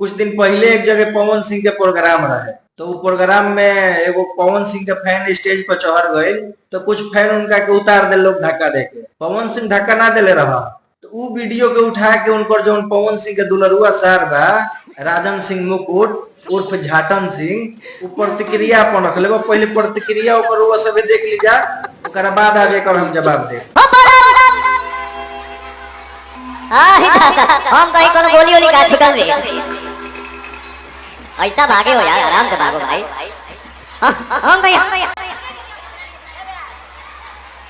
कुछ दिन पहले एक जगह पवन सिंह के प्रोग्राम रहे, तो वो प्रोग्राम में एगो पवन सिंह के फैन स्टेज पर चढ़ गए, तो कुछ फैन उनका के उतार दे लोग धक्का देके। पवन सिंह धक्का ना देले रहा, तो वो वीडियो के उठा के उनकर जो पवन सिंह के दुलरुआ सार बा राजन सिंह मुकुट उर्फ झाटन सिंह, वो प्रतिक्रिया अपन रख ले। पहले प्रतिक्रिया ऊपर वो सब देख लीजा, ओकरा बाद आ जाकर हम जवाब दे। हम कहीं कोनो गोली ओली का छिकल रे, ऐसा भागे हो यार, आराम से भागो भाई। हम कहीं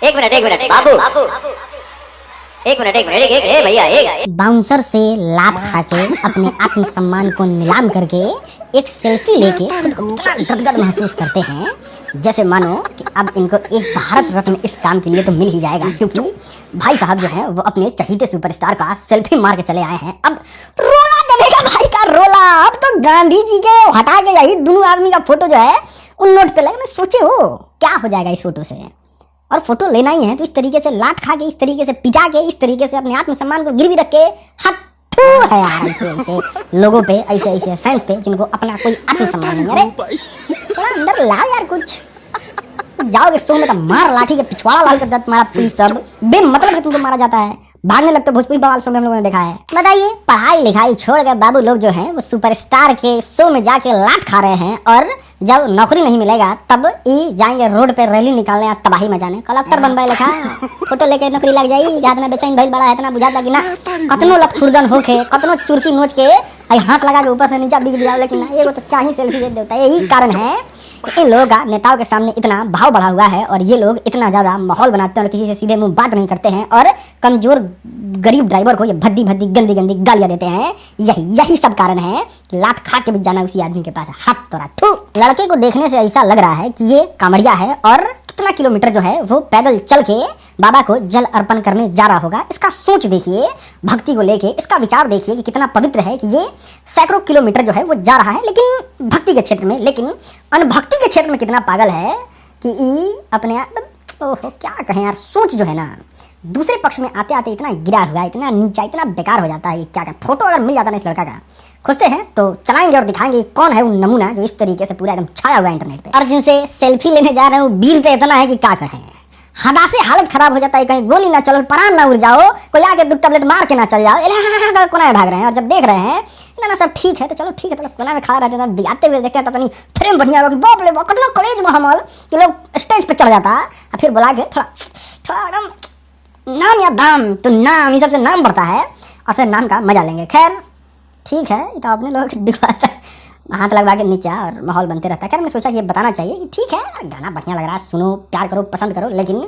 एक मिनट बाबू, एक मिनट भैया, बाउंसर से लात खा के अपने आत्मसम्मान को नीलाम करके एक सेल्फी लेके खुद को इतना गदगद महसूस करते हैं जैसे मानो कि अब इनको एक भारत रत्न इस काम के लिए तो मिल ही जाएगा, क्योंकि भाई साहब जो हैं वो अपने चहीते सुपरस्टार का सेल्फी मार के चले आए हैं। अब रोला जमेगा भाई का रोला। अब तो गांधी जी के हटा के यही दोनों आदमी का फोटो जो है उन नोट पे लगे। मैं सोचे हो क्या हो जाएगा इस फोटो से, और फोटो लेना ही है तो इस तरीके से लात खा के, इस तरीके से पिटा के, इस तरीके से अपने आत्मसम्मान को गिरवी रख के हक है यार ऐसे लोगों पे, ऐसे फैंस पे जिनको अपना कोई आत्मसम्मान नहीं। अरे थोड़ा अंदर लाओ यार कुछ। जाओगे शो में तो मार लाठी के पिछवाड़ा लाल कर तुम्हारा पुलिस सब बेमतलब है, तुमको मारा जाता है, भागने लगते भोजपुरी बवाल शो में हम लोगों ने देखा है। बताइए, पढ़ाई लिखाई छोड़ कर बाबू लोग जो हैं वो सुपरस्टार के शो में जाके लात खा रहे हैं, और जब नौकरी नहीं मिलेगा तब ही जाएंगे रोड पे रैली निकालने, तबाही मचाने। कलेक्टर बनवाए लिखा फोटो लेके नौकरी लग जाई। हाथ में बेचैन भइल बड़ा है, इतना बुझाता कि ना कतनो लतखुरदन होके, कतनो चुरकी नोच के हाथ लगा के ऊपर से नीचे बिग दिया, लेकिन ये वो तो चाहिए सेल्फी दे देता है। यही कारण है इन लोगों का नेताओं के सामने इतना भाव बढ़ा हुआ है, और ये लोग इतना ज्यादा माहौल बनाते हैं और किसी से सीधे मुंह बात नहीं करते हैं, और कमजोर गरीब ड्राइवर को ये भद्दी गंदी गालियां देते हैं। यही सब कारण है लात खा के भी जाना उसी आदमी के पास। हाथ तोड़ा थू। लड़के को देखने से ऐसा लग रहा है कि ये कांवड़िया है, और कितना किलोमीटर जो है वो पैदल चल के बाबा को जल अर्पण करने जा रहा होगा। इसका सोच देखिए, भक्ति को लेके इसका विचार देखिए कि कितना पवित्र है कि ये सैकड़ों किलोमीटर जो है वो जा रहा है, लेकिन भक्ति के क्षेत्र में। लेकिन अनभक्ति के क्षेत्र में कितना पागल है कि अपने ओहो क्या कहें यार, सोच जो है ना दूसरे पक्ष में आते आते इतना गिरा हुआ, इतना नीचा, इतना बेकार हो जाता है कि क्या कहें। फोटो अगर मिल जाता ना इस लड़का का, खोजते हैं तो चलाएंगे और दिखाएंगे कौन है वो नमूना जो इस तरीके से पूरा एकदम छाया हुआ है इंटरनेट पे। और जिनसे सेल्फी लेने जा रहे हैं वो वीर तो इतना है कि क्या कहें, हदा से हालत खराब हो जाता है। कहीं गोली ना चलो, प्राण ना उड़ जाओ, कोई आके दो टैबलेट मार के ना चल जाओ, कोना में भाग रहे हैं। और जब देख रहे हैं ना सब ठीक है तो चलो ठीक है, तो कोना में खड़ा रहते हैं, आते हुए देखते हैं तो नहीं फ्रेम बढ़िया होगा कि बाप रे बाप कितना कलेज महमल कि लोग स्टेज पे चढ़ जाता है, फिर बुला के थोड़ा एकदम नाम या दाम, तो नाम ये सबसे नाम बढ़ता है, और फिर नाम का मजा लेंगे। खैर ठीक है, ये तो अपने लोग दिखवाता है, हाथ लगवा के नीचा और माहौल बनते रहता है। खैर मैं सोचा कि ये बताना चाहिए कि ठीक है गाना बढ़िया लग रहा है, सुनो, प्यार करो, पसंद करो, लेकिन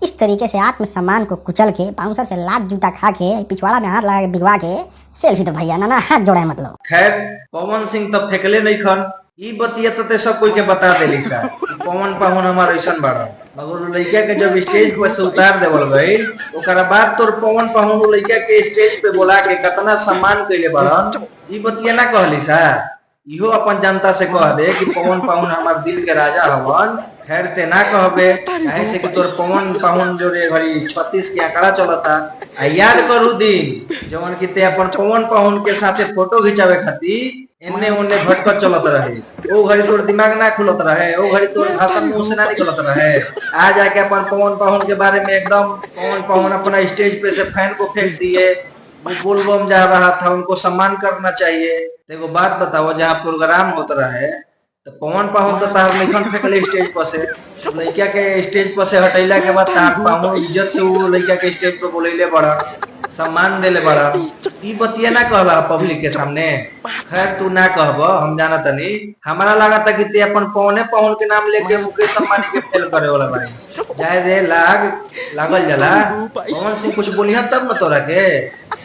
इस तरीके से आत्मसम्मान को कुचल के, बाउंसर से लात जूता खा के, पिछवाड़ा में हाथ लगा के बिगवा के सेल्फी तो भैया ना हाथ जोड़े मतलब। खैर पवन सिंह तो फेंकले नहीं खन, ई बतिया तो सब कोई के बता देली सा पवन पाहुन हमार ऐसन बड़ा, मगर लड़का के जब स्टेज पर से उतार देवल गई, ओकरा बाद तोर पवन पाहुन लड़का के स्टेज पे बोला के कितना सम्मान कैले बड़न, ई बतिया ना कहली सा। इहो अपन जनता से कह दे कि पवन पाहुन हमार दिल के राजा हवन। खैर ते ना कहबे, ऐसे कि तोर पवन पाहुन जो रे घड़ी 36 के आंकड़ा चलता। आ याद करू दिन जवन कि ते अपन पवन पाहुन के साथे फोटो खिंचावे खातिर इन्ने उन्ने भटकत चलत रहे, ओ घड़ी तोर दिमाग ना खुलत रहे, ओ घड़ी तोर भाषा मुंह से ना निकलत रहे। आ जाके अपन पवन पाहुन के बारे में एकदम पवन पाहुन अपना स्टेज पे से फैन को फेंक दिए, वो बोलबम जा रहा था, उनको सम्मान करना चाहिए। देखो बात बताओ, जहाँ प्रोग्राम होता रहे तो पवन पाहुन तो तार लेखन फेंकले स्टेज पर से, लड़का के स्टेज पर से हटैला के बाद तार पाहुन इज्जत से वो लड़का के स्टेज पर बोलैले बड़ा, सम्मान देले बड़ा। ई बतिया ना कहला पब्लिक के सामने। खैर तू ना कहब, हम जाना तनी, हमारा लगा था कि ते अपन पवने पाहुन के नाम लेके मुकेश अंबानी के फेल करे वाला बाड़ी। जाए दे लागल जला। पवन सिंह कुछ बोलिया तब न तोरा के,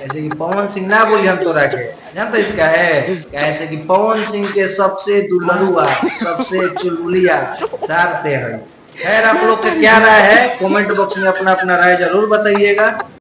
ऐसे कि पवन सिंह ना बोलिया तोरा के, जानता इसका है कैसे कि पवन सिंह के सबसे दुलरुआ, सबसे चुलबुलिया सारते है। खैर आप लोग का क्या राय है, कमेंट बॉक्स में अपना अपना राय जरूर बताइएगा।